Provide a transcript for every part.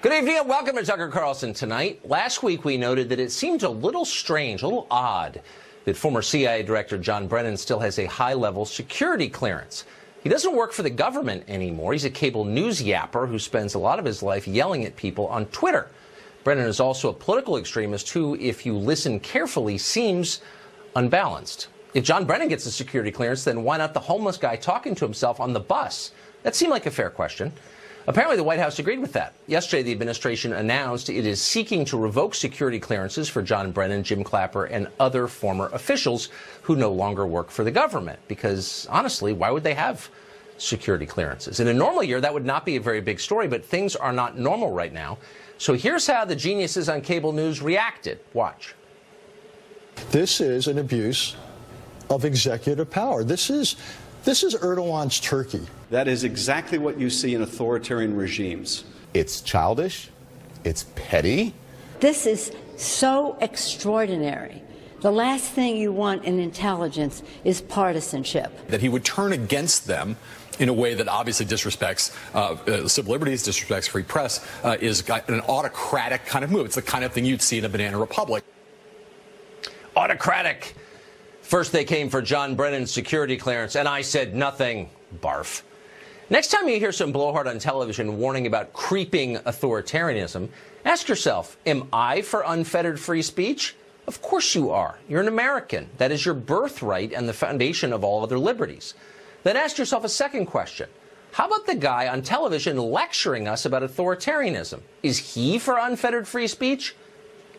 Good evening and welcome to Tucker Carlson Tonight. Last week we noted that it seemed a little strange, a little odd, that former CIA Director John Brennan still has a high-level security clearance. He doesn't work for the government anymore. He's a cable news yapper who spends a lot of his life yelling at people on Twitter. Brennan is also a political extremist who, if you listen carefully, seems unbalanced. If John Brennan gets a security clearance, then why not the homeless guy talking to himself on the bus? That seemed like a fair question. Apparently, the White House agreed with that. Yesterday, the administration announced it is seeking to revoke security clearances for John Brennan, Jim Clapper, and other former officials who no longer work for the government. Because, honestly, why would they have security clearances? In a normal year, that would not be a very big story, but things are not normal right now. So here's how the geniuses on cable news reacted. Watch. This is an abuse of executive power. This is Erdogan's Turkey. That is exactly what you see in authoritarian regimes. It's childish. It's petty. This is so extraordinary. The last thing you want in intelligence is partisanship. That he would turn against them in a way that obviously disrespects civil liberties, disrespects free press, is an autocratic kind of move. It's the kind of thing you'd see in a banana republic. Autocratic. First they came for John Brennan's security clearance, and I said nothing. Barf. Next time you hear some blowhard on television warning about creeping authoritarianism, ask yourself, am I for unfettered free speech? Of course you are. You're an American. That is your birthright and the foundation of all other liberties. Then ask yourself a second question. How about the guy on television lecturing us about authoritarianism? Is he for unfettered free speech?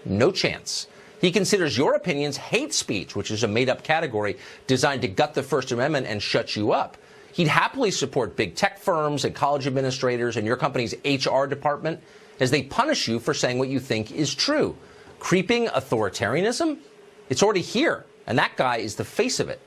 No chance. He considers your opinions hate speech, which is a made-up category designed to gut the First Amendment and shut you up. He'd happily support big tech firms and college administrators and your company's HR department as they punish you for saying what you think is true. Creeping authoritarianism? It's already here, and that guy is the face of it.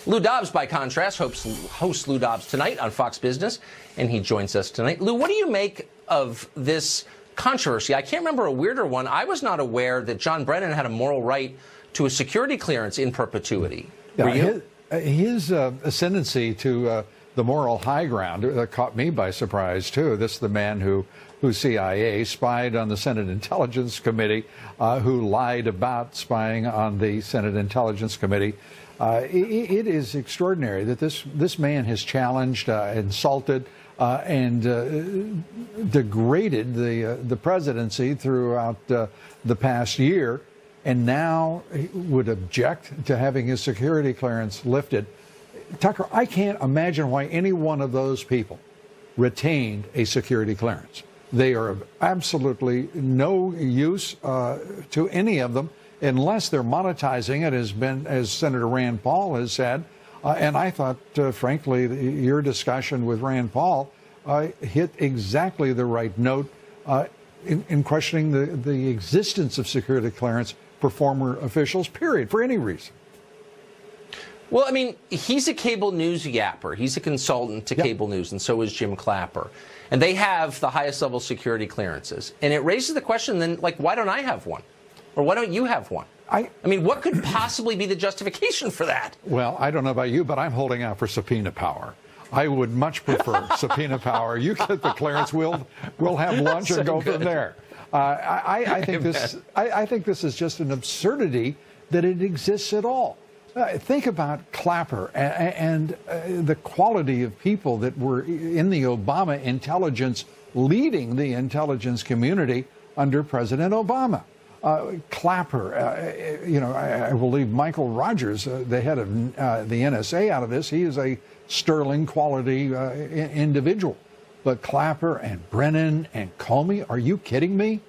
Lou Dobbs, by contrast, hosts Lou Dobbs Tonight on Fox Business, and he joins us tonight. Lou, what do you make of this controversy? I can't remember a weirder one. I was not aware that John Brennan had a moral right to a security clearance in perpetuity. Were you? His ascendancy to the moral high ground caught me by surprise, too. This is the man who CIA spied on the Senate Intelligence Committee, who lied about spying on the Senate Intelligence Committee. It is extraordinary that this man has challenged, insulted, and degraded the presidency throughout the past year, and now he would object to having his security clearance lifted. Tucker, I can't imagine why any one of those people retained a security clearance. They are of absolutely no use to any of them unless they're monetizing it, as Senator Rand Paul has said. And I thought, frankly, your discussion with Rand Paul hit exactly the right note in questioning the existence of security clearance for former officials, period, for any reason. Well, I mean, he's a cable news yapper. He's a consultant to cable news, and so is Jim Clapper. And they have the highest level security clearances. And it raises the question then, like, why don't I have one? Or why don't you have one? I mean, what could possibly be the justification for that? Well, I don't know about you, but I'm holding out for subpoena power. I would much prefer subpoena power. You get the clearance, we'll have lunch and go from there. I think this is just an absurdity that it exists at all. Think about Clapper and the quality of people that were in the Obama intelligence, leading the intelligence community under President Obama. Clapper, I will leave Michael Rogers, the head of the NSA, out of this. He is a sterling quality individual. But Clapper and Brennan and Comey, are you kidding me?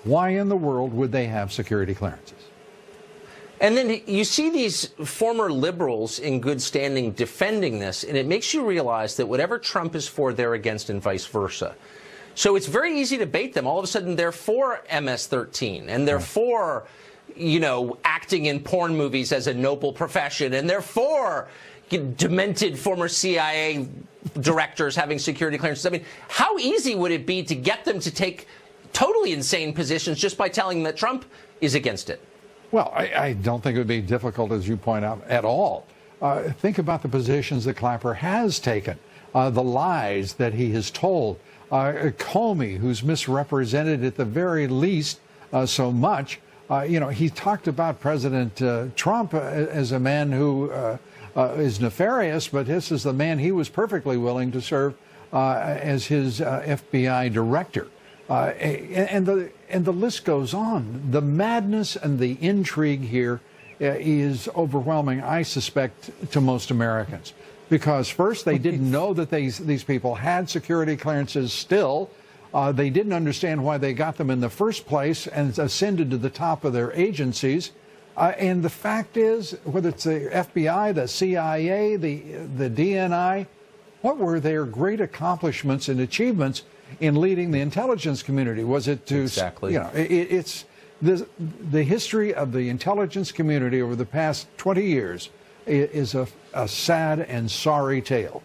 Why in the world would they have security clearances? And then you see these former liberals in good standing defending this, and it makes you realize that whatever Trump is for, they're against, and vice versa. So it's very easy to bait them. All of a sudden, they're for MS-13, and they're for, acting in porn movies as a noble profession, and they're for demented former CIA directors having security clearances. I mean, how easy would it be to get them to take totally insane positions just by telling them that Trump is against it? Well, I don't think it would be difficult, as you point out, at all. think about the positions that Clapper has taken, the lies that he has told. Comey, who's misrepresented at the very least so much. He talked about President Trump as a man who is nefarious, but this is the man he was perfectly willing to serve as his FBI director. And the list goes on. The madness and the intrigue here is overwhelming, I suspect, to most Americans. Because first, they didn't know that these people had security clearances still. They didn't understand why they got them in the first place and ascended to the top of their agencies. And the fact is, whether it's the FBI, the CIA, the DNI, what were their great accomplishments and achievements in leading the intelligence community? Was it to, exactly. It's the history of the intelligence community over the past 20 years is a sad and sorry tale.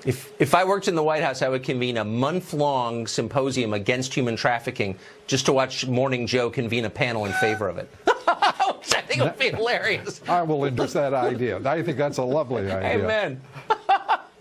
If I worked in the White House, I would convene a month-long symposium against human trafficking just to watch Morning Joe convene a panel in favor of it. Which I think would be hilarious. I will endorse that idea. I think that's a lovely idea. Amen.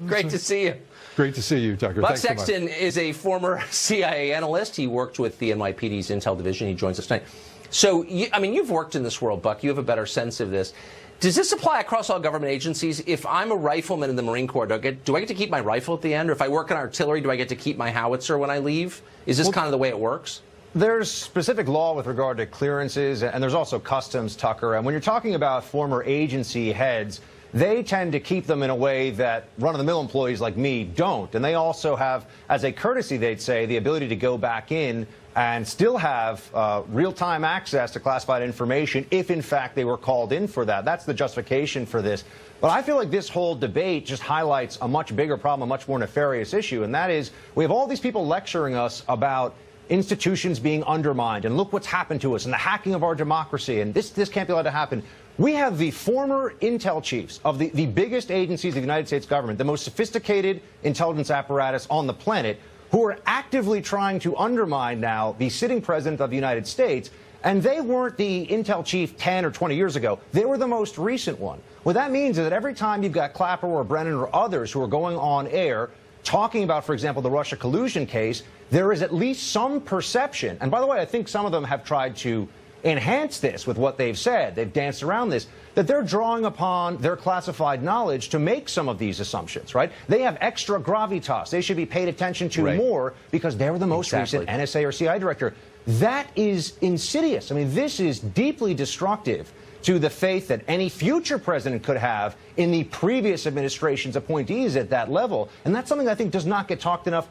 Great to see you. Great to see you, Tucker. Buck Thanks Sexton so much. is a former CIA analyst. He worked with the NYPD's Intel Division. He joins us tonight. So, you've worked in this world, Buck. You have a better sense of this. Does this apply across all government agencies? If I'm a rifleman in the Marine Corps, do I get to keep my rifle at the end? Or if I work in artillery, do I get to keep my howitzer when I leave? Is this kind of the way it works? There's specific law with regard to clearances, and there's also customs, Tucker. And when you're talking about former agency heads, they tend to keep them in a way that run-of-the-mill employees like me don't. And they also have, as a courtesy, they'd say, the ability to go back in and still have real-time access to classified information if, in fact, they were called in for that. That's the justification for this. But I feel like this whole debate just highlights a much bigger problem, a much more nefarious issue, and that is we have all these people lecturing us about institutions being undermined, and look what's happened to us, and the hacking of our democracy, and this can't be allowed to happen. We have the former intel chiefs of the biggest agencies of the United States government, the most sophisticated intelligence apparatus on the planet, who are actively trying to undermine now the sitting president of the United States. And they weren't the intel chief 10 or 20 years ago. They were the most recent one. What that means is that every time you've got Clapper or Brennan or others who are going on air talking about, for example, the Russia collusion case, there is at least some perception. And by the way, I think some of them have tried to enhance this with what they've said. They've danced around this, that they're drawing upon their classified knowledge to make some of these assumptions, right? They have extra gravitas. They should be paid attention to more because they were the most recent NSA or CIA director. That is insidious. I mean, this is deeply destructive to the faith that any future president could have in the previous administration's appointees at that level. And that's something I think does not get talked about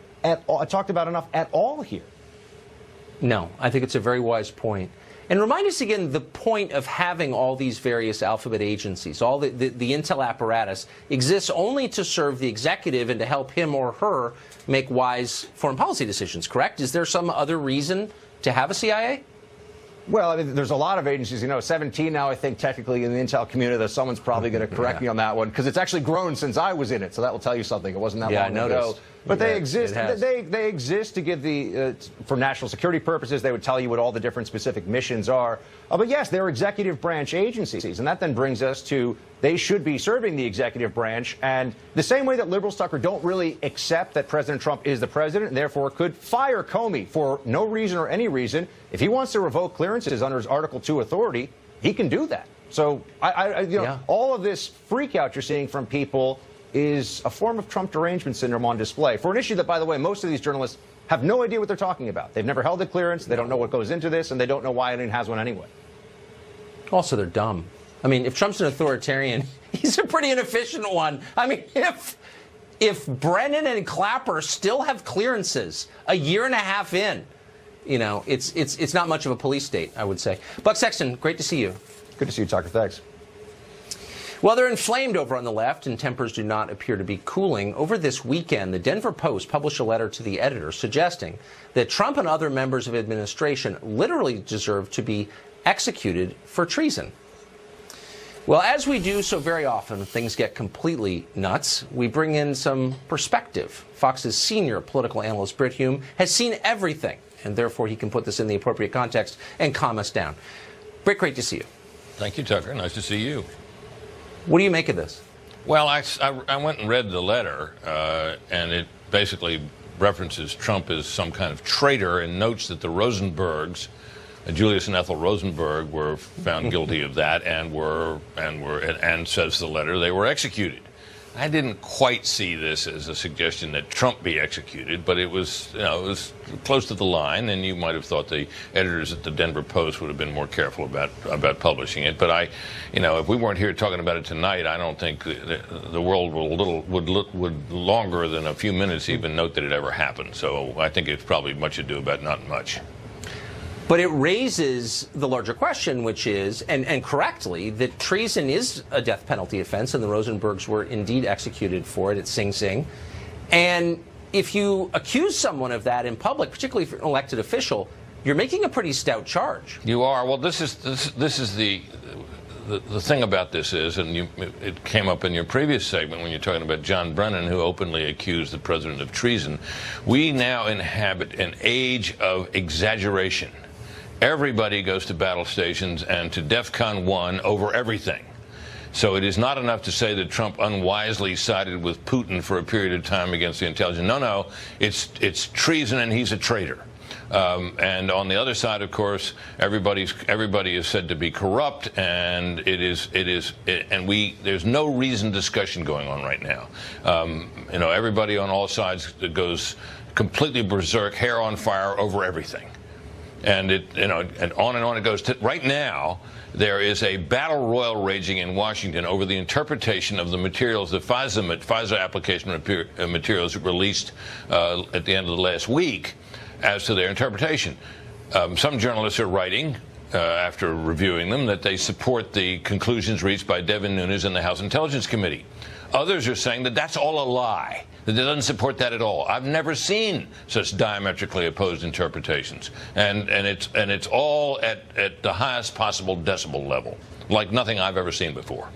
enough at all here. No, I think it's a very wise point. And remind us again the point of having all these various alphabet agencies, all the intel apparatus exists only to serve the executive and to help him or her make wise foreign policy decisions, correct? Is there some other reason to have a CIA? Well, I mean, there's a lot of agencies, 17 now, I think, technically in the intel community, that someone's probably going to correct me on that one, because it's actually grown since I was in it, so that will tell you something. It wasn't that long ago. But they exist. They exist to give for national security purposes. They would tell you what all the different specific missions are. But yes, they're executive branch agencies, and that then brings us to they should be serving the executive branch. And the same way that liberals, Tucker, don't really accept that President Trump is the president and therefore could fire Comey for no reason or any reason. If he wants to revoke clearances under his Article 2 authority, he can do that. So all of this freak out you're seeing from people is a form of Trump derangement syndrome on display for an issue that, by the way, most of these journalists have no idea what they're talking about. They've never held a clearance. They don't know what goes into this, and they don't know why anyone has one anyway. Also, they're dumb. I mean, if Trump's an authoritarian, he's a pretty inefficient one. I mean, if Brennan and Clapper still have clearances a year and a half in, it's not much of a police state, I would say. Buck Sexton, great to see you. Good to see you, Tucker. Thanks. Well, they're inflamed over on the left, and tempers do not appear to be cooling. Over this weekend, the Denver Post published a letter to the editor suggesting that Trump and other members of administration literally deserve to be executed for treason. Well, as we do so very often, things get completely nuts. We bring in some perspective. Fox's senior political analyst, Brit Hume, has seen everything, and therefore he can put this in the appropriate context and calm us down. Brit, great to see you. Thank you, Tucker. Nice to see you. What do you make of this? Well, I went and read the letter, and it basically references Trump as some kind of traitor and notes that the Rosenbergs, Julius and Ethel Rosenberg, were found guilty of that and says the letter, they were executed. I didn't quite see this as a suggestion that Trump be executed, but it was, it was close to the line, and you might have thought the editors at the Denver Post would have been more careful about publishing it. But if we weren't here talking about it tonight, I don't think the world would longer than a few minutes even note that it ever happened. So I think it's probably much ado about not much. But it raises the larger question, which is, and correctly, that treason is a death penalty offense, and the Rosenbergs were indeed executed for it at Sing Sing. And if you accuse someone of that in public, particularly if you're an elected official, you're making a pretty stout charge. You are. Well, this is the thing about this is, and it came up in your previous segment when you're talking about John Brennan, who openly accused the president of treason. We now inhabit an age of exaggeration. Everybody goes to battle stations and to DEFCON 1 over everything. So it is not enough to say that Trump unwisely sided with Putin for a period of time against the intelligence. No, it's treason, and he's a traitor. And on the other side, of course, everybody is said to be corrupt, and there's no reasoned discussion going on right now. Everybody on all sides goes completely berserk, hair on fire over everything. And and on it goes. Right now, there is a battle royal raging in Washington over the interpretation of the materials, the FISA application materials released at the end of the last week, as to their interpretation. Some journalists are writing, after reviewing them, that they support the conclusions reached by Devin Nunes in the House Intelligence Committee. Others are saying that that's all a lie, that it doesn't support that at all. I've never seen such diametrically opposed interpretations, and it's all at the highest possible decibel level, like nothing I've ever seen before.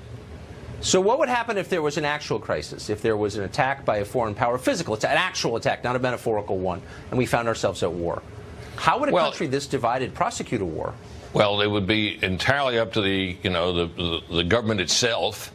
So what would happen if there was an actual crisis, if there was an attack by a foreign power, physical attack, an actual attack, not a metaphorical one, and we found ourselves at war? How would a country this divided prosecute a war? Well, it would be entirely up to the government itself.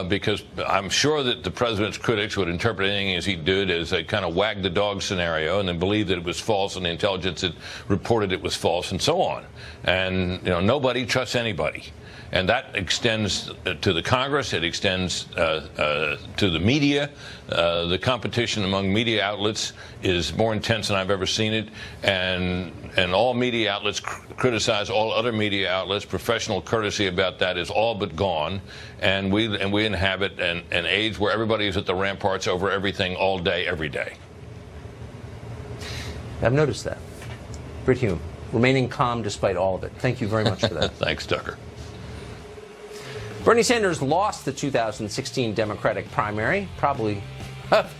Because I'm sure that the president's critics would interpret anything as he did as a kind of wag the dog scenario, and then believe that it was false, and the intelligence had reported it was false, and so on. And nobody trusts anybody, and that extends to the Congress. It extends to the media. The competition among media outlets is more intense than I've ever seen it, and all media outlets criticize all other media outlets. Professional courtesy about that is all but gone, and we inhabit an age where everybody is at the ramparts over everything all day, every day. I've noticed that. Britt Hume, remaining calm despite all of it. Thank you very much for that. Thanks, Tucker. Bernie Sanders lost the 2016 Democratic primary, probably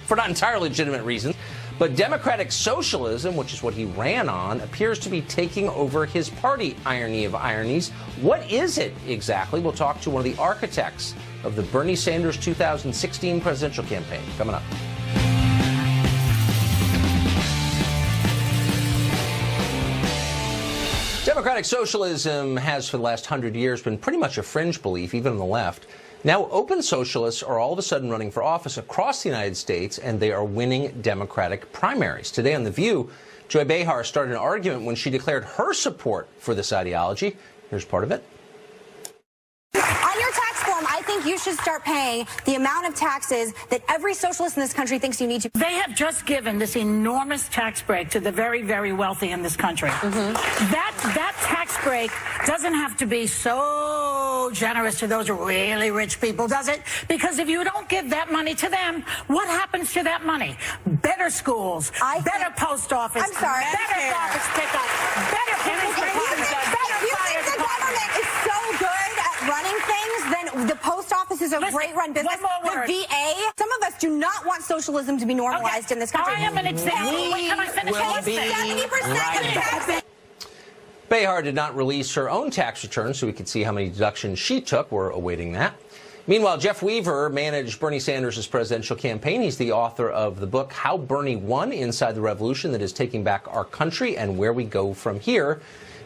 for not entirely legitimate reasons. But democratic socialism, which is what he ran on, appears to be taking over his party. Irony of ironies. What is it exactly? We'll talk to one of the architects of the Bernie Sanders 2016 presidential campaign. Coming up. Democratic socialism has, for the last 100 years, been pretty much a fringe belief, even on the left. Now, open socialists are all of a sudden running for office across the United States, and they are winning Democratic primaries. Today on The View, Joy Behar started an argument when she declared her support for this ideology. Here's part of it. On your tax form, I think you should start paying the amount of taxes that every socialist in this country thinks you need to. They have just given this enormous tax break to the very, very wealthy in this country. That tax break doesn't have to be so generous to those really rich people, does it? Because if you don't give that money to them, what happens to that money? Better schools, better post office, I'm sorry, better garbage pickup, better police departments, better fire departments. The government is so good at running things, then the post office is a great run business. The VA, some of us do not want socialism to be normalized in this country. I am an example. Can I finish? 70% of taxes. Behar did not release her own tax return, so we could see how many deductions she took. We're awaiting that. Meanwhile, Jeff Weaver managed Bernie Sanders' presidential campaign. He's the author of the book, How Bernie Won, Inside the Revolution that is Taking Back Our Country and Where We Go From Here.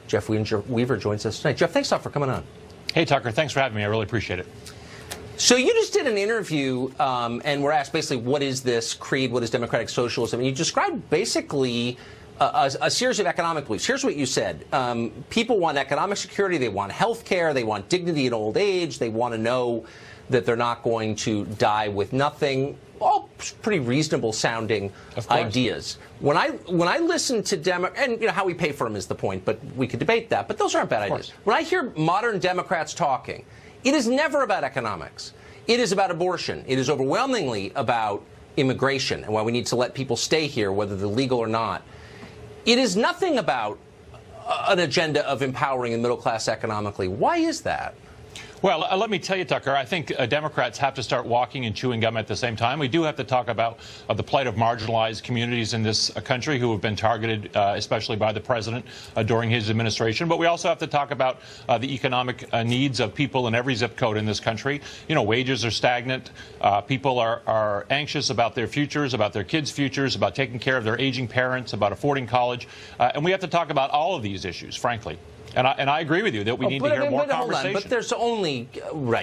Jeff Weaver joins us tonight. Jeff, thanks a lot for coming on. Hey, Tucker. Thanks for having me. I really appreciate it. So you just did an interview and were asked basically, what is this creed? What is democratic socialism? And you described basically a series of economic beliefs. Here's what you said. People want economic security. They want health care. They want dignity in old age. They want to know that they're not going to die with nothing. All pretty reasonable sounding ideas. When I listen to and how we pay for them is the point, but we could debate that. But those aren't bad ideas. When I hear modern Democrats talking, it is never about economics. It is about abortion. It is overwhelmingly about immigration and why we need to let people stay here, whether they're legal or not. It is nothing about an agenda of empowering the middle class economically. Why is that? Well, let me tell you, Tucker, I think Democrats have to start walking and chewing gum at the same time. We do have to talk about the plight of marginalized communities in this country who have been targeted, especially by the president during his administration. But we also have to talk about the economic needs of people in every zip code in this country. You know, wages are stagnant. People are anxious about their futures, about their kids' futures, about taking care of their aging parents, about affording college. And we have to talk about all of these issues, frankly. And I agree with you that we need to hear more conversation. But there's only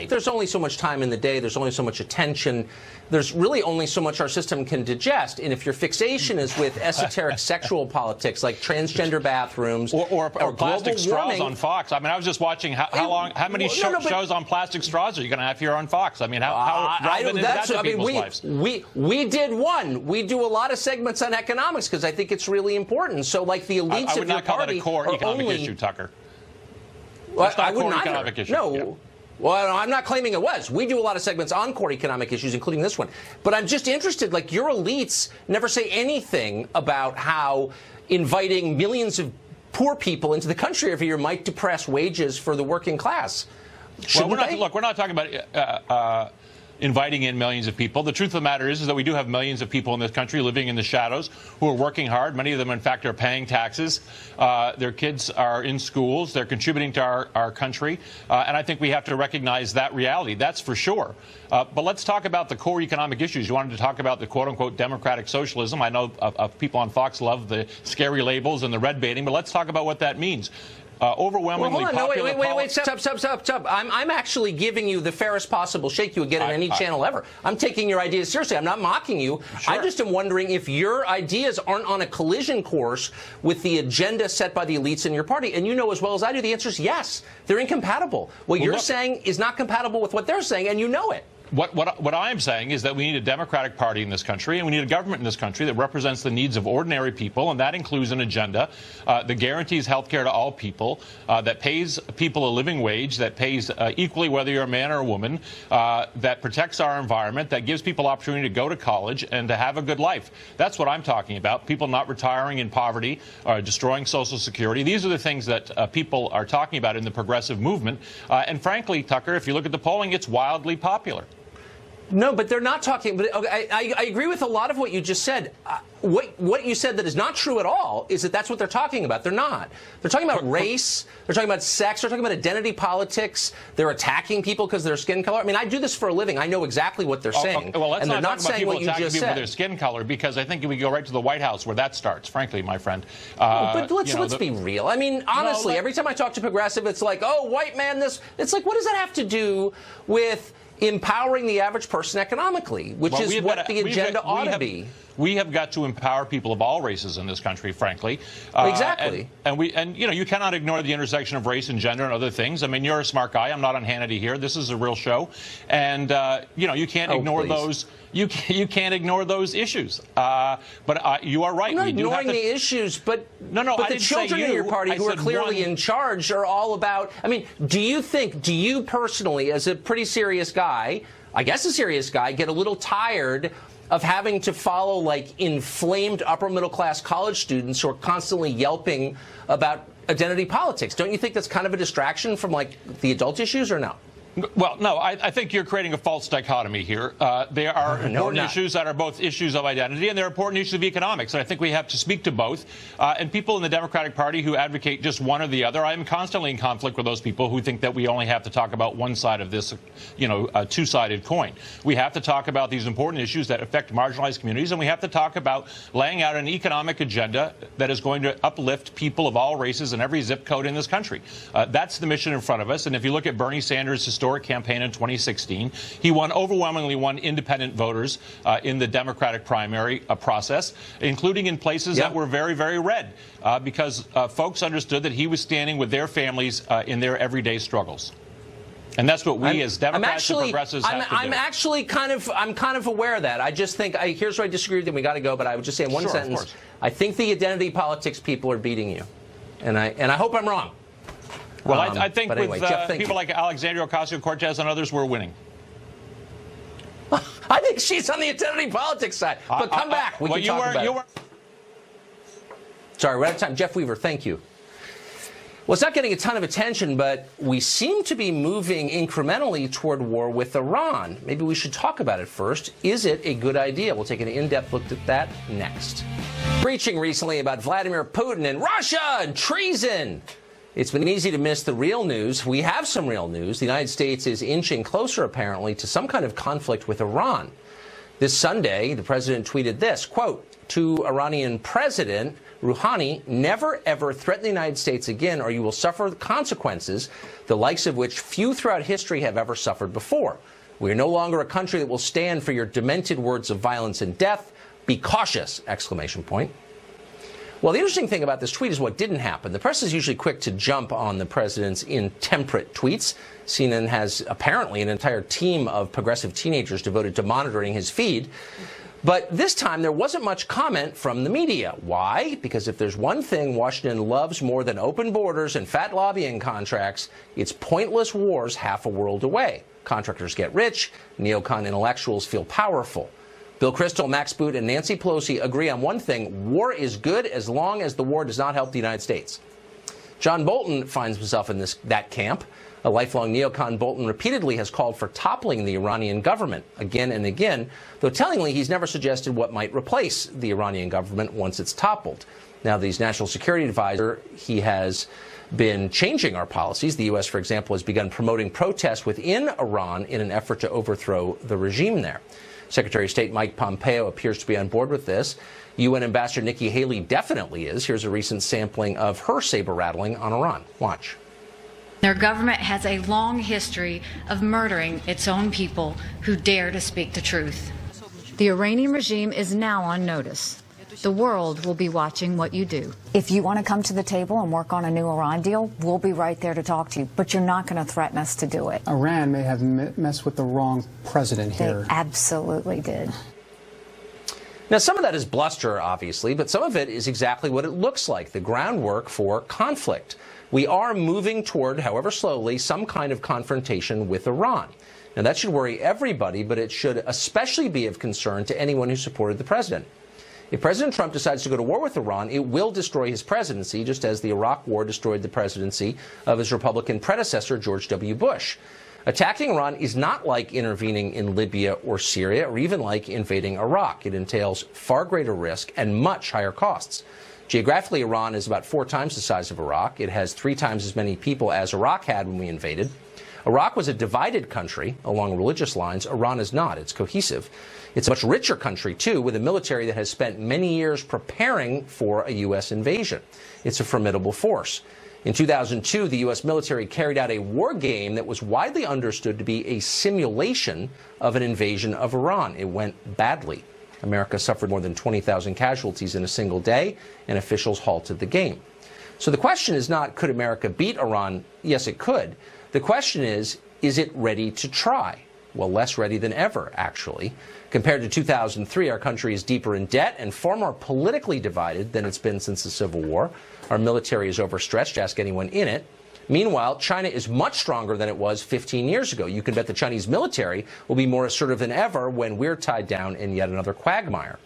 there's only so much time in the day. There's only so much attention. There's really only so much our system can digest. And if your fixation is with esoteric sexual politics like transgender bathrums or plastic straws warming, on Fox, I mean, I was just watching how many shows on plastic straws are you going to have here on Fox? I mean, how relevant is that to people's lives? We did one. We do a lot of segments on economics because I think it's really important. So, like the elites of your party, I would not call that a core economic issue, Tucker. Well, I wouldn't either. No. Yeah. Well, I'm not claiming it was. We do a lot of segments on core economic issues, including this one. But I'm just interested, like, your elites never say anything about how inviting millions of poor people into the country every year might depress wages for the working class. Well, we're not talking about inviting in millions of people. The truth of the matter is that we do have millions of people in this country living in the shadows who are working hard. Many of them, in fact, are paying taxes. Their kids are in schools. They're contributing to our country. And I think we have to recognize that reality. That's for sure. But let's talk about the core economic issues. You wanted to talk about the quote-unquote democratic socialism. I know people on Fox love the scary labels and the red baiting, but let's talk about what that means. Overwhelmingly popular. Wait, stop. I'm actually giving you the fairest possible shake you would get on any channel ever. I'm taking your ideas seriously. I'm not mocking you. Sure. I just am wondering if your ideas aren't on a collision course with the agenda set by the elites in your party. And you know as well as I do, the answer is yes. They're incompatible. What you're saying is not compatible with what they're saying, and you know it. What I'm saying is that we need a Democratic Party in this country, and we need a government in this country that represents the needs of ordinary people, and that includes an agenda that guarantees health care to all people, that pays people a living wage, that pays equally whether you're a man or a woman, that protects our environment, that gives people opportunity to go to college and to have a good life. That's what I'm talking about. People not retiring in poverty, destroying Social Security. These are the things that people are talking about in the progressive movement. And frankly, Tucker, if you look at the polling, it's wildly popular. No, but they're not talking. But I agree with a lot of what you just said. What you said that is not true at all is that that's what they're talking about. They're not. They're talking about race. They're talking about sex. They're talking about identity politics. They're attacking people because of their skin color. I mean, I do this for a living. I know exactly what they're saying. Well, let's and they're not not saying what you just people said. For their skin color, because I think we go right to the White House where that starts. Frankly, my friend. But let's be real. I mean, honestly, every time I talk to progressive, it's like, oh, white man, this. It's like, what does that have to do with empowering the average person economically, which is what the agenda ought to be? We have got to empower people of all races in this country, frankly. Exactly. And you cannot ignore the intersection of race and gender and other things. I mean, you're a smart guy. I'm not on Hannity here. This is a real show. And, you can't ignore those. You can't ignore those ishes. But you are right. I'm not ignoring the issues, but but the children in your party who are clearly in charge are all about. I mean, do you personally, as a pretty serious guy, I guess a serious guy, get a little tired of having to follow like inflamed upper middle class college students who are constantly yelping about identity politics? Don't you think that's kind of a distraction from like the adult issues, or no? Well, no, I think you're creating a false dichotomy here. There are important issues that are both issues of identity, and there are important issues of economics. And I think we have to speak to both. And people in the Democratic Party who advocate just one or the other, I am constantly in conflict with those people who think that we only have to talk about one side of this, two-sided coin. We have to talk about these important issues that affect marginalized communities, and we have to talk about laying out an economic agenda that is going to uplift people of all races in every zip code in this country. That's the mission in front of us. And if you look at Bernie Sanders' historical historic campaign in 2016. He overwhelmingly won independent voters in the Democratic primary process, including in places that were very, very red, because folks understood that he was standing with their families in their everyday struggles. And that's what we as Democrats and progressives have to do. I'm kind of aware of that. I just think, here's where I disagree with you, we got to go, but I would just say in one sentence, I think the identity politics people are beating you. And I hope I'm wrong. Well, I think anyway, with Jeff, people like Alexandria Ocasio-Cortez and others, we're winning. I think she's on the identity politics side. But come back. We can talk about it. Sorry, we're out of time. Jeff Weaver, thank you. Well, it's not getting a ton of attention, but we seem to be moving incrementally toward war with Iran. Maybe we should talk about it first. Is it a good idea? We'll take an in-depth look at that next. Preaching recently about Vladimir Putin and Russia and treason. It's been easy to miss the real news. We have some real news. The United States is inching closer, apparently, to some kind of conflict with Iran. This Sunday, the president tweeted this, quote, to Iranian President Rouhani, never ever threaten the United States again or you will suffer the consequences, the likes of which few throughout history have ever suffered before. We are no longer a country that will stand for your demented words of violence and death. Be cautious! Exclamation point. Well, the interesting thing about this tweet is what didn't happen. The press is usually quick to jump on the president's intemperate tweets. CNN has apparently an entire team of progressive teenagers devoted to monitoring his feed. But this time, there wasn't much comment from the media. Why? Because if there's one thing Washington loves more than open borders and fat lobbying contracts, it's pointless wars half a world away. Contractors get rich, neocon intellectuals feel powerful. Bill Kristol, Max Boot, and Nancy Pelosi agree on one thing. War is good as long as the war does not help the United States. John Bolton finds himself in that camp. A lifelong neocon, Bolton repeatedly has called for toppling the Iranian government again and again, though tellingly he's never suggested what might replace the Iranian government once it's toppled. Now, the national security advisor, he has been changing our policies. The U.S., for example, has begun promoting protests within Iran in an effort to overthrow the regime there. Secretary of State Mike Pompeo appears to be on board with this. UN Ambassador Nikki Haley definitely is. Here's a recent sampling of her saber-rattling on Iran. Watch. Their government has a long history of murdering its own people who dare to speak the truth. The Iranian regime is now on notice. The world will be watching what you do. If you want to come to the table and work on a new Iran deal, we'll be right there to talk to you. But you're not going to threaten us to do it. Iran may have messed with the wrong president here. They absolutely did. Now, some of that is bluster, obviously, but some of it is exactly what it looks like, the groundwork for conflict. We are moving toward, however slowly, some kind of confrontation with Iran. Now, that should worry everybody, but it should especially be of concern to anyone who supported the president. If President Trump decides to go to war with Iran, it will destroy his presidency, just as the Iraq War destroyed the presidency of his Republican predecessor, George W. Bush. Attacking Iran is not like intervening in Libya or Syria, or even like invading Iraq. It entails far greater risk and much higher costs. Geographically, Iran is about 4 times the size of Iraq. It has 3 times as many people as Iraq had when we invaded. Iraq was a divided country along religious lines. Iran is not. It's cohesive. It's a much richer country, too, with a military that has spent many years preparing for a U.S. invasion. It's a formidable force. In 2002, the U.S. military carried out a war game that was widely understood to be a simulation of an invasion of Iran. It went badly. America suffered more than 20,000 casualties in a single day, and officials halted the game. So the question is not, could America beat Iran? Yes, it could. The question is it ready to try? Well, less ready than ever, actually. Compared to 2003, our country is deeper in debt and far more politically divided than it's been since the Civil War. Our military is overstretched, ask anyone in it. Meanwhile, China is much stronger than it was 15 years ago. You can bet the Chinese military will be more assertive than ever when we're tied down in yet another quagmire.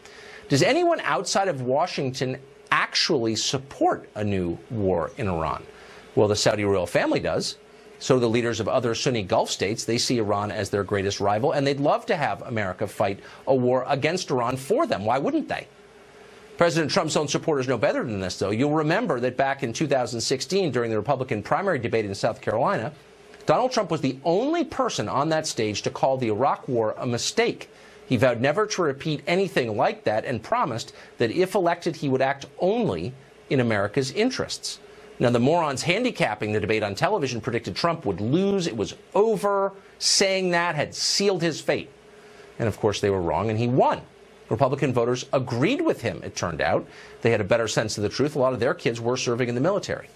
Does anyone outside of Washington actually support a new war in Iran? Well, the Saudi royal family does. So do the leaders of other Sunni Gulf states. They see Iran as their greatest rival, and they'd love to have America fight a war against Iran for them. Why wouldn't they? President Trump's own supporters know better than this, though. You'll remember that back in 2016, during the Republican primary debate in South Carolina, Donald Trump was the only person on that stage to call the Iraq War a mistake. He vowed never to repeat anything like that and promised that if elected, he would act only in America's interests. Now, the morons handicapping the debate on television predicted Trump would lose. It was over. Saying that had sealed his fate. And, of course, they were wrong, and he won. Republican voters agreed with him, it turned out. They had a better sense of the truth. A lot of their kids were serving in the military.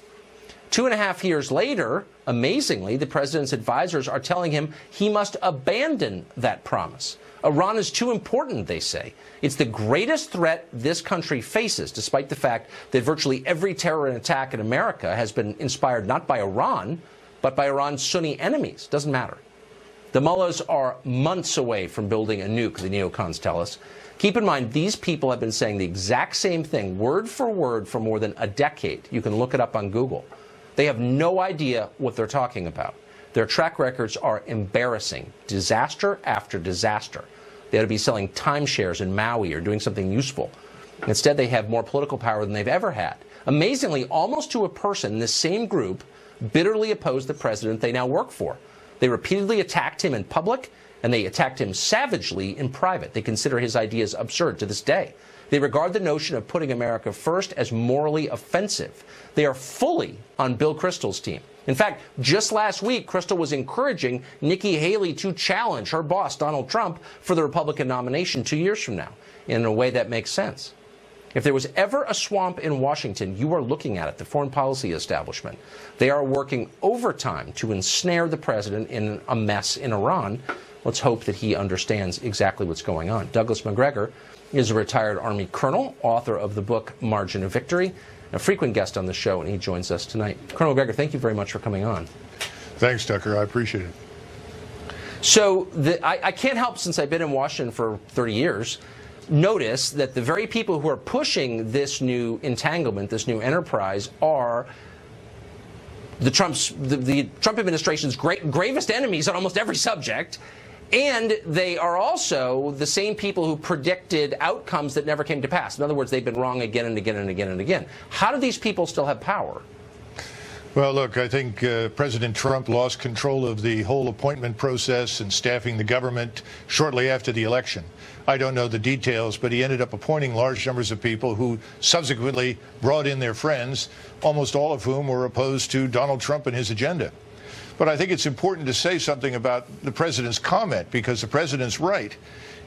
2.5 years later, amazingly, the president's advisors are telling him he must abandon that promise. Iran is too important, they say. It's the greatest threat this country faces, despite the fact that virtually every terror attack in America has been inspired not by Iran, but by Iran's Sunni enemies. Doesn't matter. The mullahs are months away from building a nuke, the neocons tell us. Keep in mind, these people have been saying the exact same thing, word for word, for more than a decade. You can look it up on Google. They have no idea what they're talking about. Their track records are embarrassing, disaster after disaster. They ought to be selling timeshares in Maui or doing something useful. Instead, they have more political power than they've ever had. Amazingly, almost to a person, this same group bitterly opposed the president they now work for. They repeatedly attacked him in public, and they attacked him savagely in private. They consider his ideas absurd to this day. They regard the notion of putting America first as morally offensive. They are fully on Bill Kristol's team. In fact, just last week, Kristol was encouraging Nikki Haley to challenge her boss, Donald Trump, for the Republican nomination 2 years from now, in a way that makes sense. If there was ever a swamp in Washington, you are looking at it, the foreign policy establishment. They are working overtime to ensnare the president in a mess in Iran. Let's hope that he understands exactly what's going on. Douglas McGregor is a retired Army colonel, author of the book Margin of Victory, a frequent guest on the show, and he joins us tonight. Colonel McGregor, thank you very much for coming on. Thanks, Tucker. I appreciate it. So I can't help, since I've been in Washington for 30 years, notice that the very people who are pushing this new entanglement, this new enterprise, are the Trump administration's gravest enemies on almost every subject. And they are also the same people who predicted outcomes that never came to pass. In other words, they've been wrong again and again and again and again. How do these people still have power? Well, look, I think President Trump lost control of the whole appointment process and staffing the government shortly after the election. I don't know the details, but he ended up appointing large numbers of people who subsequently brought in their friends, almost all of whom were opposed to Donald Trump and his agenda. But I think it's important to say something about the president's comment, because the president's right.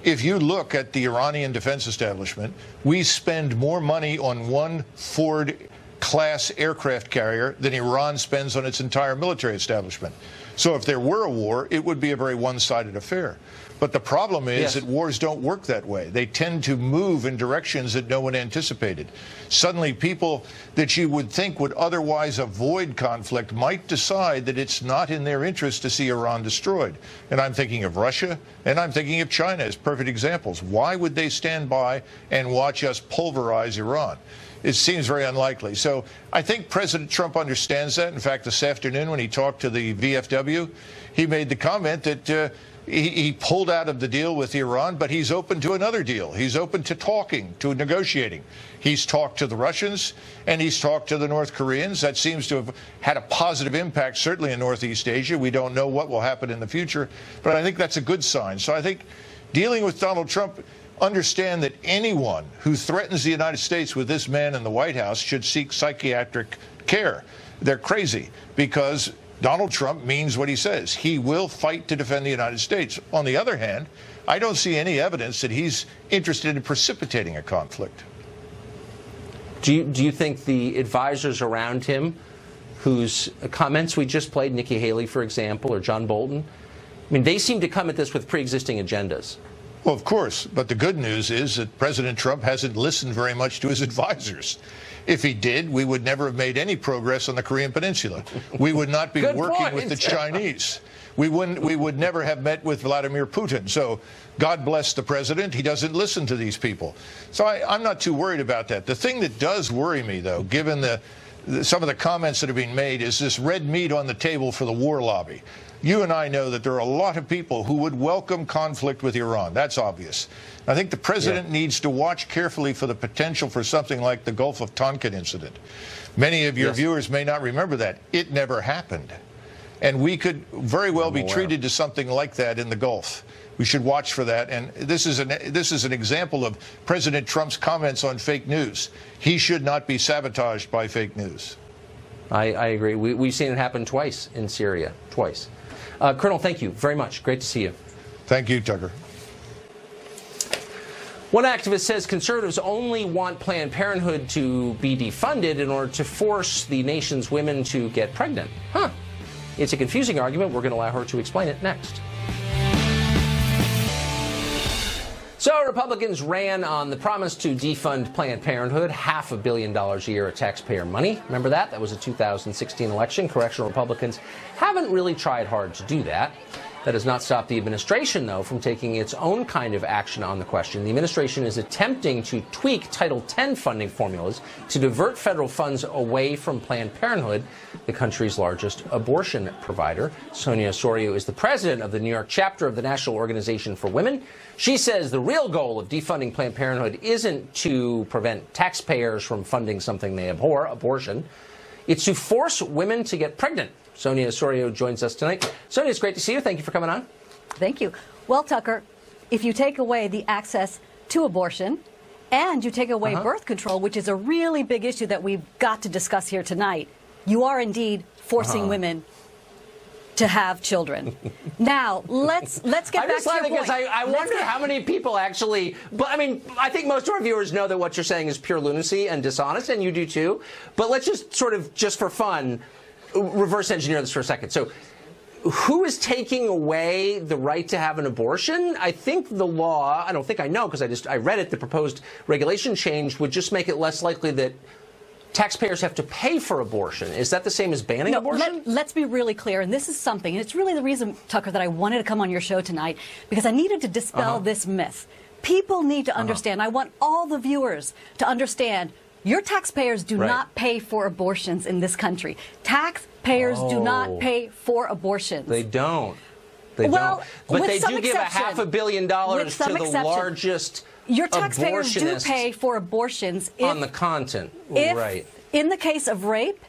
If you look at the Iranian defense establishment, we spend more money on one Ford-class aircraft carrier than Iran spends on its entire military establishment. So if there were a war, it would be a very one-sided affair. But the problem is that wars don't work that way. They tend to move in directions that no one anticipated. Suddenly, people that you would think would otherwise avoid conflict might decide that it's not in their interest to see Iran destroyed. And I'm thinking of Russia, and I'm thinking of China as perfect examples. Why would they stand by and watch us pulverize Iran? It seems very unlikely. So I think President Trump understands that. In fact, this afternoon when he talked to the VFW, he made the comment that he pulled out of the deal with Iran, but he's open to another deal. He's open to talking, to negotiating. He's talked to the Russians, and he's talked to the North Koreans. That seems to have had a positive impact, certainly in Northeast Asia. We don't know what will happen in the future, but I think that's a good sign. So I think dealing with Donald Trump, understand that anyone who threatens the United States with this man in the White House should seek psychiatric care. They're crazy, because Donald Trump means what he says. He will fight to defend the United States. On the other hand, I don't see any evidence that he's interested in precipitating a conflict. Do you think the advisors around him, whose comments we just played, Nikki Haley, for example, or John Bolton, I mean, they seem to come at this with pre-existing agendas? Well, of course. But the good news is that President Trump hasn't listened very much to his advisors. If he did, we would never have made any progress on the Korean Peninsula. We would not be working with the Chinese. We would never have met with Vladimir Putin. So God bless the president. He doesn't listen to these people. So I'm not too worried about that. The thing that does worry me, though, given some of the comments that are being made, is this red meat on the table for the war lobby. You and I know that there are a lot of people who would welcome conflict with Iran. That's obvious. I think the president needs to watch carefully for the potential for something like the Gulf of Tonkin incident. Many of your viewers may not remember that. It never happened. And we could very well be treated to something like that in the Gulf. We should watch for that. And this is an example of President Trump's comments on fake news. He should not be sabotaged by fake news. I agree. We've seen it happen twice in Syria. Twice. Colonel, thank you very much. Great to see you. Thank you, Tucker. One activist says conservatives only want Planned Parenthood to be defunded in order to force the nation's women to get pregnant. Huh. It's a confusing argument. We're going to allow her to explain it next. So Republicans ran on the promise to defund Planned Parenthood, $500 million a year of taxpayer money. Remember that? That was a 2016 election. Correctional Republicans haven't really tried hard to do that. That has not stopped the administration, though, from taking its own kind of action on the question. The administration is attempting to tweak Title X funding formulas to divert federal funds away from Planned Parenthood, the country's largest abortion provider. Sonia Osorio is the president of the New York chapter of the National Organization for Women. She says the real goal of defunding Planned Parenthood isn't to prevent taxpayers from funding something they abhor, abortion. It's to force women to get pregnant. Sonia Osorio joins us tonight. Sonia, it's great to see you. Thank you for coming on. Thank you. Well, Tucker, if you take away the access to abortion and you take away birth control, which is a really big issue that we've got to discuss here tonight, you are indeed forcing women to have children. Now, let's get back to your point. Because I wonder how many people actually, but I mean, I think most of our viewers know that what you're saying is pure lunacy and dishonest, and you do too. But let's just sort of, just for fun, reverse engineer this for a second. So who is taking away the right to have an abortion? I think the law, I don't think I know because I read it, the proposed regulation change would just make it less likely that taxpayers have to pay for abortion. Is that the same as banning abortion? Let's be really clear, and this is something, and it's really the reason, Tucker, that I wanted to come on your show tonight, because I needed to dispel this myth. People need to understand, I want all the viewers to understand, your taxpayers do not pay for abortions in this country. Taxpayers do not pay for abortions. They don't. They don't. But they do give $500 million to the largest Your taxpayers do pay for abortions on the content. In the case of rape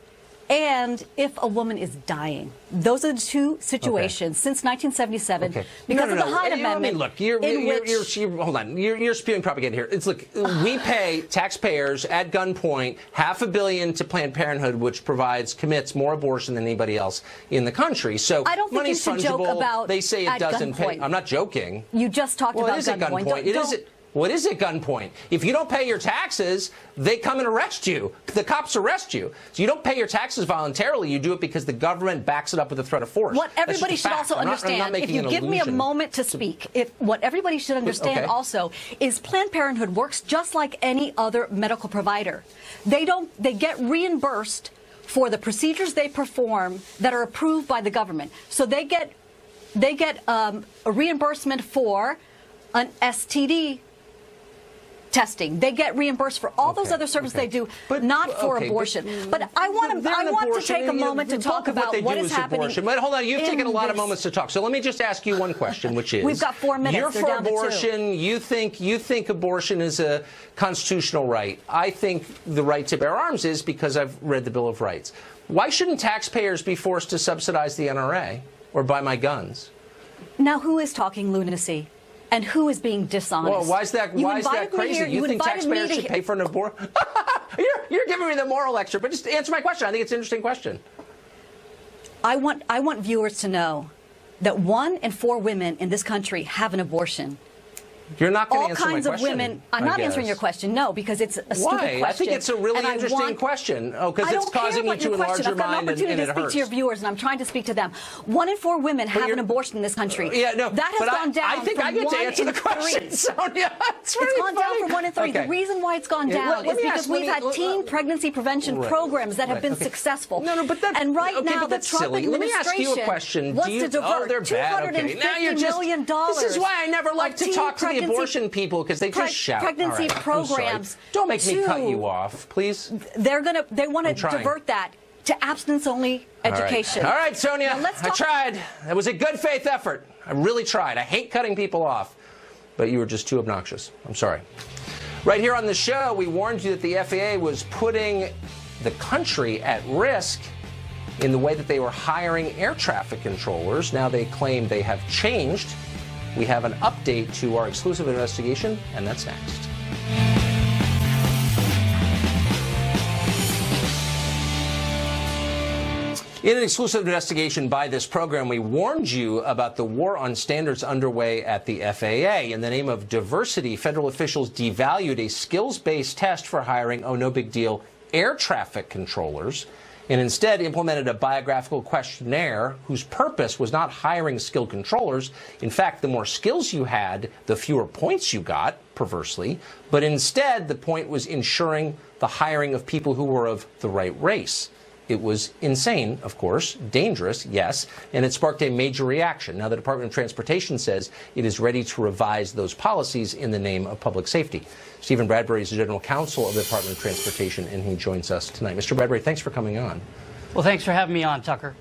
and if a woman is dying. Those are the two situations since 1977 because of the Hyde Amendment. I mean, look, hold on. You're spewing propaganda here. It's look, we pay taxpayers at gunpoint $500 million to Planned Parenthood, which commits more abortion than anybody else in the country. So I don't think money's you should fungible. joke about They say it doesn't pay. I'm not joking. You just talked about gunpoint. It is. What is at gunpoint? If you don't pay your taxes, they come and arrest you. The cops arrest you. So you don't pay your taxes voluntarily. You do it because the government backs it up with a threat of force. What everybody should also understand, if you give me a moment to speak, what everybody should understand also is Planned Parenthood works just like any other medical provider. They get reimbursed for the procedures they perform that are approved by the government. So they get a reimbursement for an STD testing. They get reimbursed for all those other services they do, but not for abortion. But I want to take a moment to talk about what is happening. But hold on, you've taken a lot of moments to talk. So let me just ask you one question, which is: we've got 4 minutes. You're for abortion. You think abortion is a constitutional right. I think the right to bear arms is, because I've read the Bill of Rights. Why shouldn't taxpayers be forced to subsidize the NRA or buy my guns? Now, who is talking lunacy? And who is being dishonest? Well, why is that crazy? You think taxpayers should pay for an abortion? You're giving me the moral lecture, but just answer my question. I think it's an interesting question. I want viewers to know that 1 in 4 women in this country have an abortion. You're not going to answer my question. All kinds of women. I'm not answering your question, no, because it's a stupid question. I think it's a really interesting question. Oh, because it's causing you to enlarge your mind and it hurts. I've got an opportunity to speak to your viewers, and I'm trying to speak to them. 1 in 4 women have an abortion in this country. Yeah, no, that has gone down. I think I get to answer the question, Sonia. It's gone down from 1 in 3. The reason why it's gone down is because we've had teen pregnancy prevention programs that have been successful. And right now, the Trump administration wants to divert $250 million. This is why I never like to talk to the abortion people, because they just shout. Pregnancy programs. Don't make me cut you off, please. They want to divert that to abstinence-only education. All right, Sonia, I tried. It was a good faith effort. I really tried. I hate cutting people off, but you were just too obnoxious. I'm sorry. Right here on the show, we warned you that the FAA was putting the country at risk in the way that they were hiring air traffic controllers. Now they claim they have changed. We have an update to our exclusive investigation, and that's next. In an exclusive investigation by this program, we warned you about the war on standards underway at the FAA. In the name of diversity, federal officials devalued a skills-based test for hiring, oh, no big deal, air traffic controllers, and instead implemented a biographical questionnaire whose purpose was not hiring skilled controllers. In fact, the more skills you had, the fewer points you got, perversely. But instead, the point was ensuring the hiring of people who were of the right race. It was insane, of course, dangerous, yes, and it sparked a major reaction. Now the Department of Transportation says it is ready to revise those policies in the name of public safety. Stephen Bradbury is the General Counsel of the Department of Transportation, and he joins us tonight. Mr. Bradbury, thanks for coming on. Well, thanks for having me on, Tucker.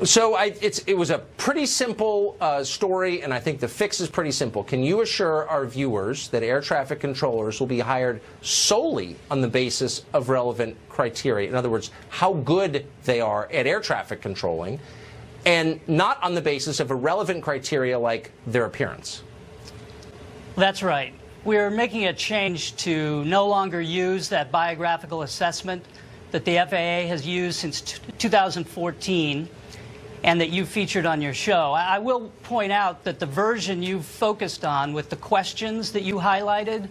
So it was a pretty simple story, and I think the fix is pretty simple. Can you assure our viewers that air traffic controllers will be hired solely on the basis of relevant criteria? In other words, how good they are at air traffic controlling, and not on the basis of irrelevant criteria like their appearance? That's right. We're making a change to no longer use that biographical assessment that the FAA has used since 2014. And that you featured on your show. I will point out that the version you focused on with the questions that you highlighted,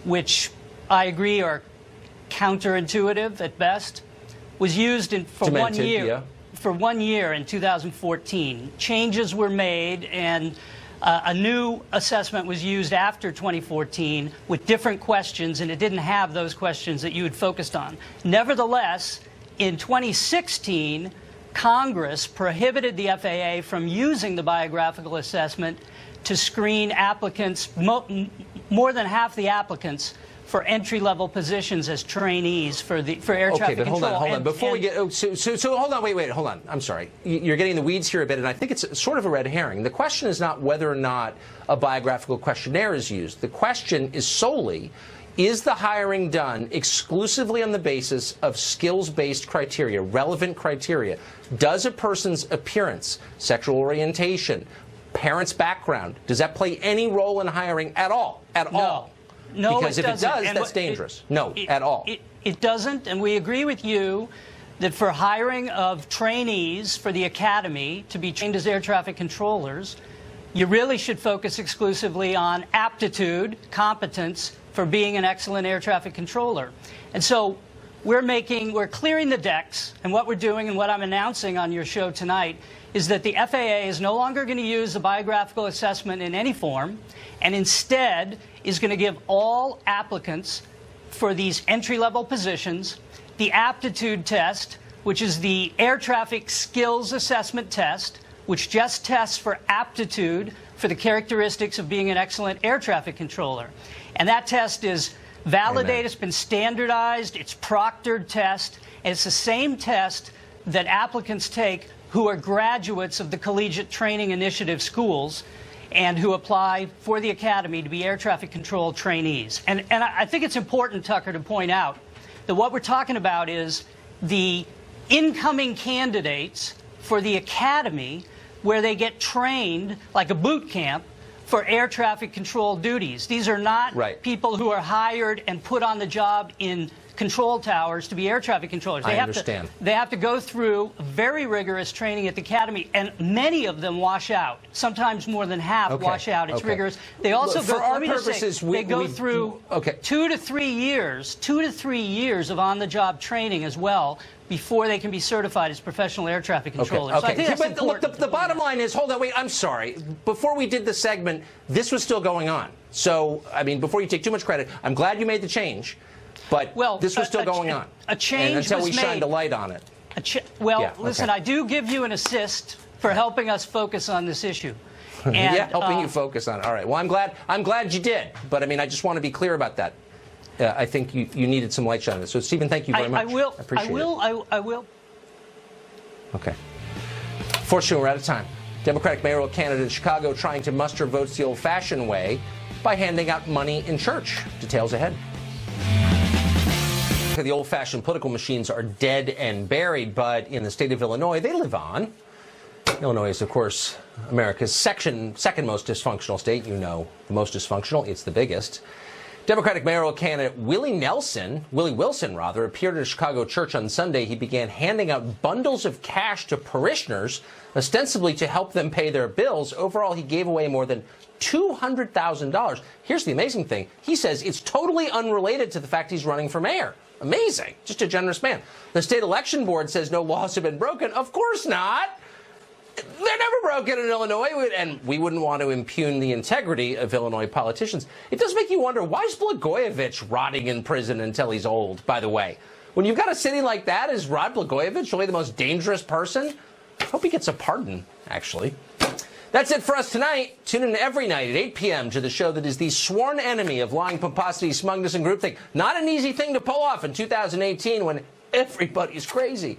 which I agree are counterintuitive at best, was used for 1 year. Yeah. For 1 year in 2014. Changes were made, and a new assessment was used after 2014 with different questions, and it didn't have those questions that you had focused on. Nevertheless, in 2016, Congress prohibited the FAA from using the biographical assessment to screen applicants, more than half the applicants, for entry-level positions as trainees for air traffic control. Okay, but hold on. Before we get so hold on, wait, hold on. I'm sorry. You're getting in the weeds here a bit, and I think it's sort of a red herring. The question is not whether or not a biographical questionnaire is used. The question is solely, is the hiring done exclusively on the basis of skills-based criteria, relevant criteria? Does a person's appearance, sexual orientation, parents' background, does that play any role in hiring at all? At all? No, because if it does, that's dangerous. No, at all. It doesn't, and we agree with you that for hiring of trainees for the academy to be trained as air traffic controllers, you really should focus exclusively on aptitude, competence for being an excellent air traffic controller. And so we're clearing the decks, and what we're doing and what I'm announcing on your show tonight is that the FAA is no longer going to use the biographical assessment in any form, and instead is going to give all applicants for these entry-level positions the aptitude test, which is the air traffic skills assessment test, which just tests for aptitude for the characteristics of being an excellent air traffic controller. And that test is validated, it's been standardized, it's proctored test, and it's the same test that applicants take who are graduates of the Collegiate Training Initiative schools and who apply for the academy to be air traffic control trainees. And I think it's important, Tucker, to point out that what we're talking about is the incoming candidates for the academy where they get trained like a boot camp for air traffic control duties. These are not people who are hired and put on the job in control towers to be air traffic controllers. I understand. They have to go through very rigorous training at the academy, and many of them wash out. Sometimes more than half wash out. It's rigorous. They also go. Let me just say, they go through 2 to 3 years of on-the-job training as well before they can be certified as professional air traffic controllers. So I think that's important. Look, the bottom line is, hold on, wait, I'm sorry. Before we did the segment, this was still going on. So, I mean, before you take too much credit, I'm glad you made the change, but this was still going on. A change until was we shined a light on it. Listen, I do give you an assist for helping us focus on this issue. And, helping you focus on it. All right. Well, I'm glad you did, but I mean, I just want to be clear about that. I think you needed some light shine on it. So, Stephen, thank you very much. I appreciate it. I will. Okay. Fortunately, we're out of time. Democratic mayoral candidate in Chicago trying to muster votes the old-fashioned way by handing out money in church. Details ahead. The old-fashioned political machines are dead and buried, but in the state of Illinois, they live on. Illinois is, of course, America's second most dysfunctional state. You know, the most dysfunctional. It's the biggest. Democratic mayoral candidate Willie Wilson, appeared at a Chicago church on Sunday. He began handing out bundles of cash to parishioners, ostensibly to help them pay their bills. Overall, he gave away more than $200,000. Here's the amazing thing. He says it's totally unrelated to the fact he's running for mayor. Amazing. Just a generous man. The state election board says no laws have been broken. Of course not. They're never broken in Illinois, and we wouldn't want to impugn the integrity of Illinois politicians. It does make you wonder, why is Blagojevich rotting in prison until he's old, by the way? When you've got a city like that, is Rod Blagojevich really the most dangerous person? I hope he gets a pardon, actually. That's it for us tonight. Tune in every night at 8 p.m. to the show that is the sworn enemy of lying, pomposity, smugness, and groupthink. Not an easy thing to pull off in 2018 when everybody's crazy.